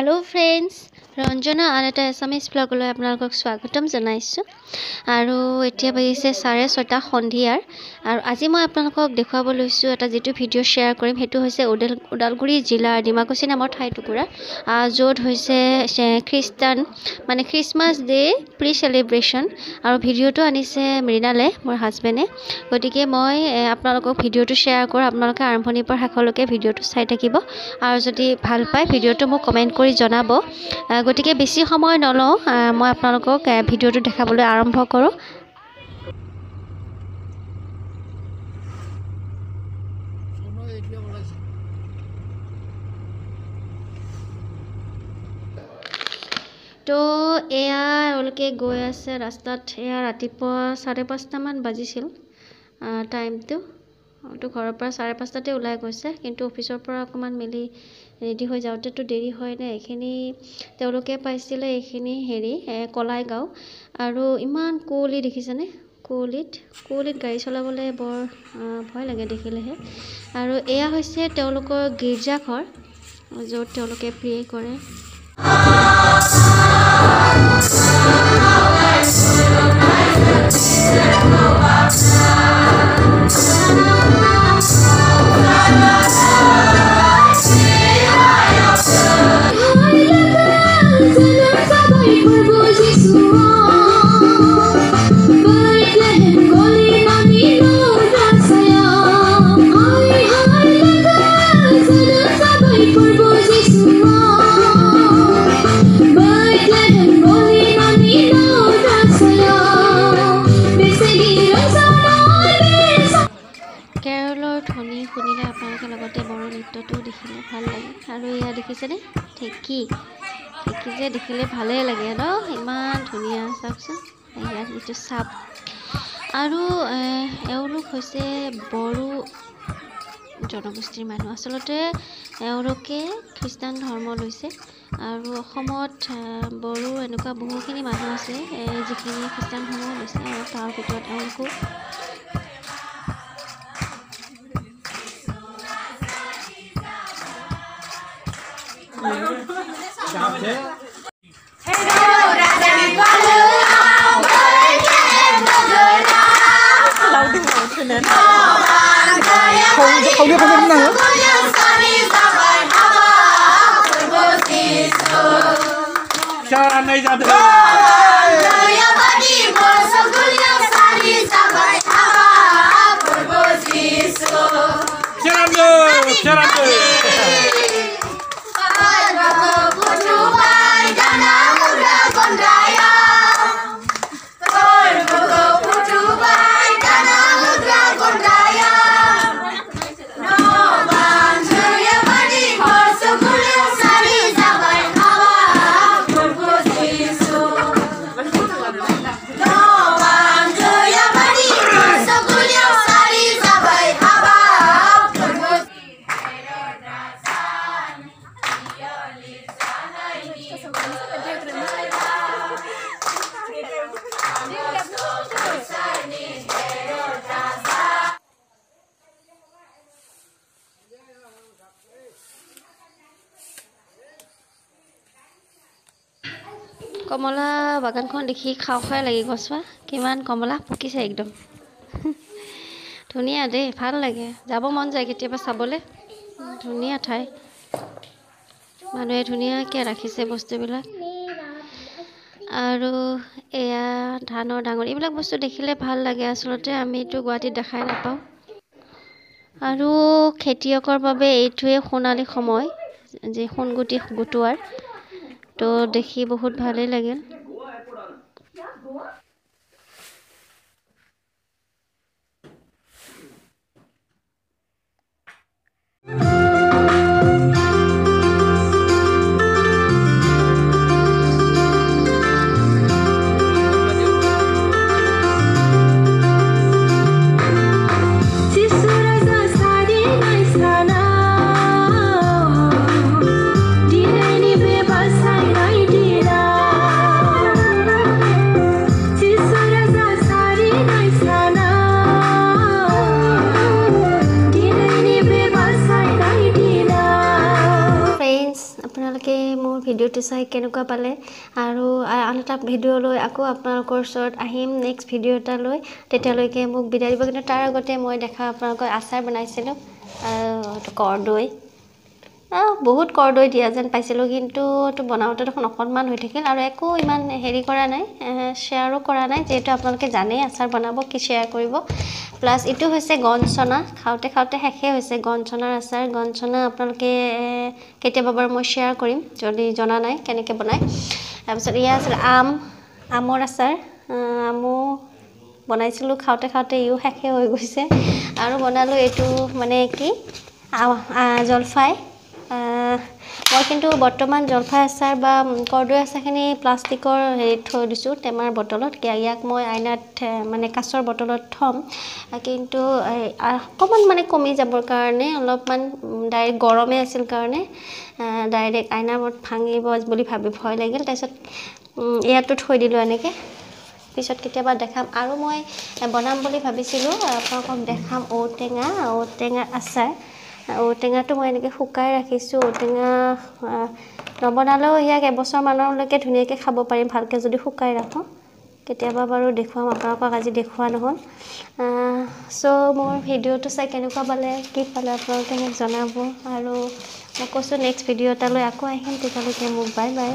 hello friends Ranjana आन एटा एसामिज ब्लगলৈ আপোনালোকক স্বাগতম জনাইছো আৰু এতিয়া বাজিছে 6:30 সন্ধিয়াৰ আৰু আজি মই আপোনালোকক দেখুৱাব লৈছো এটা যেটো ভিডিও শেয়াৰ কৰিম হেতু হৈছে ওদালগুৰি জিলাৰ ডিমাকুছি নামৰ ঠাইটুকুৰা য'ত হৈছে খ্ৰীষ্টান মানে খ্ৰীষ্টমাছ ডে প্ৰি সেলিব্ৰেশন আৰু ভিডিওটো আনিছে মৃণালে মোৰ হাজবেণ্ডে গতিকে মই আপোনালোকক ভিডিওটো শেয়াৰ কৰা আপোনালোকে আৰম্ভণিৰ পৰা শেষলৈকে ভিডিওটো চাই থাকিব আৰু যদি ভাল পায় ভিডিওটো মোক কমেন্ট কৰি জনাব গতিকে বেছি সময় নলওঁ মই আপোনালোকক ভিডিওটো দেখাবলৈ আৰম্ভ কৰোঁ তো এয়া ওলকে গৈ আছে ৰাস্তাত এয়া ৰাতিপুৱা 5:30 মান বাজিছিল টাইমটো তো ঘৰৰ পৰা 5:30 ওলাই গৈছে কিন্তু অফিচৰ পৰা অকমান মিলি ৰেডি হৈ যাওঁতে তো দেৰি হয় না এখিনি তেওঁলোকে পাইছিলে এখিনি হেৰি কলাই গাঁও আৰু ইমান কুঁৱলী দেখিছেনে কুঁৱলীত গাড়ী চলাবলৈ বৰ ভয় লাগে দেখিলেহে আৰু এয়া হৈছে তেওঁলোকৰ গীৰ্জাঘৰ য'ত তেওঁলোকে প্ৰে কৰে শুনিলে আপোনালোকে লগতে বড়ো নৃত্যটো দেখিলে ভাল লাগে আৰু ইয়া দেখিছেনে ঠেকি যে দেখিলে ভালে লাগে ন ইমান ধুনীয়া চাওকচোন ইয়াত এইটো চাপ আৰু এওঁলোক হৈছে বড়ো জনগোষ্ঠীৰ মানুহ আচলতে এওঁলোকে খ্ৰীষ্টান ধৰ্ম লৈছে আৰু অসমত বড়ো এনেকুৱা বহুখিনি মানুহ আছে যিখিনি খ্ৰীষ্টান ধৰ্ম লৈছে আৰু তাৰ ভিতৰত এওঁলোকো কমলা বাগানখন দেখি খাও লাগি গছবা কিমান কমলা পকিছে একদম ধুনীয়া দেই ভাল লাগে যাব মন যায় কেতিয়াবা চাবলে ধুনীয়া ঠাই মানুহে ধুনীয়াকৈ ৰাখিছে বস্তুবিলাক আৰু এয়া ধানৰ ডাঙৰ এইবিলাক বস্তু দেখিলে ভাল লাগে আচলতে আমিতো গুৱাহাটীত দেখাই নাপাওঁ আৰু খেতিয়কৰ বাবে এইটোৱে সোণালী সময় যে সোণগুটি গুটোৱাৰ তো দেখি বহুত ভালে লাগিল Ci ভিডিঅ'টো চাই কেনেকুৱা পালে আৰু আন এটা ভিডিঅ' লৈ আকৌ আপোনালোকৰ ওচৰত আহিম নেক্সট ভিডিঅ' এটা লৈ তেতিয়ালৈকে মোক বিদায় দিব কিন্তু তাৰ আগতে মই দেখা আপোনালোকৰ আচাৰ বনাইছিলোঁ কৰদৈ বহুত কৰদৈ দিয়া যেন পাইছিলোঁ কিন্তু এইটো বনাওঁতে দেখোন অকণমান হৈ থাকিল আৰু একো ইমান হেৰি কৰা নাই শ্বেয়াৰো কৰা নাই যিহেতু আপোনালোকে জানেই আচাৰ বনাব কি শ্বেয়াৰ কৰিব প্লাছ এইটো হৈছে গঞ্চনা খাওঁতে খাওঁতে শেষেই হৈছে গঞ্চনাৰ আচাৰ গঞ্চনা আপোনালোকে কেতিয়াবা বাৰু মই শ্বেয়াৰ কৰিম যদি জনা নাই কেনেকৈ বনায় তাৰপিছত এয়া আছিল আমৰ আচাৰ আমো বনাইছিলোঁ খাওঁতে খাওঁতে ইও শেষেই হৈ গৈছে আৰু বনালোঁ এইটো মানে কি জলফাই মই কিন্তু বৰ্তমান জলফাই আচাৰ বা কৰদৈ আচাৰখিনি প্লাষ্টিকৰ হেৰিত থৈ দিছোঁ টেমাৰ বটলত ইয়াক মই আইনাত মানে কাঁচৰ বটলত থ'ম কিন্তু অকণমান মানে কমি যাবৰ কাৰণে অলপমান ডাইৰেক্ট গৰমে আছিল কাৰণে ডাইৰেক্ট আইনাৰ ভাঙিব বুলি ভাবি ভয় লাগিল তাৰপিছত ইয়াতো থৈ দিলোঁ এনেকৈ পিছত কেতিয়াবা দেখাম আৰু মই বনাম বুলি ভাবিছিলোঁ আপোনালোকক দেখাম ঔটেঙা আচাৰ ঔটেঙাটো মই এনেকৈ শুকাই ৰাখিছোঁ ঔটেঙা নবনালেও ইয়াক এবছৰমানলৈকে ধুনীয়াকৈ খাব পাৰিম ভালকৈ যদি শুকাই ৰাখোঁ কেতিয়াবা বাৰু দেখুৱাম আপোনালোকক আজি দেখুওৱা নহ'ল চ' মোৰ ভিডিঅ'টো চাই কেনেকুৱা পালে কি পালে আপোনালোকে মোক জনাব আৰু মই কৈছোঁ নেক্সট ভিডিঅ' এটা লৈ আকৌ আহিম তেতিয়ালৈকে মোক বাই বাই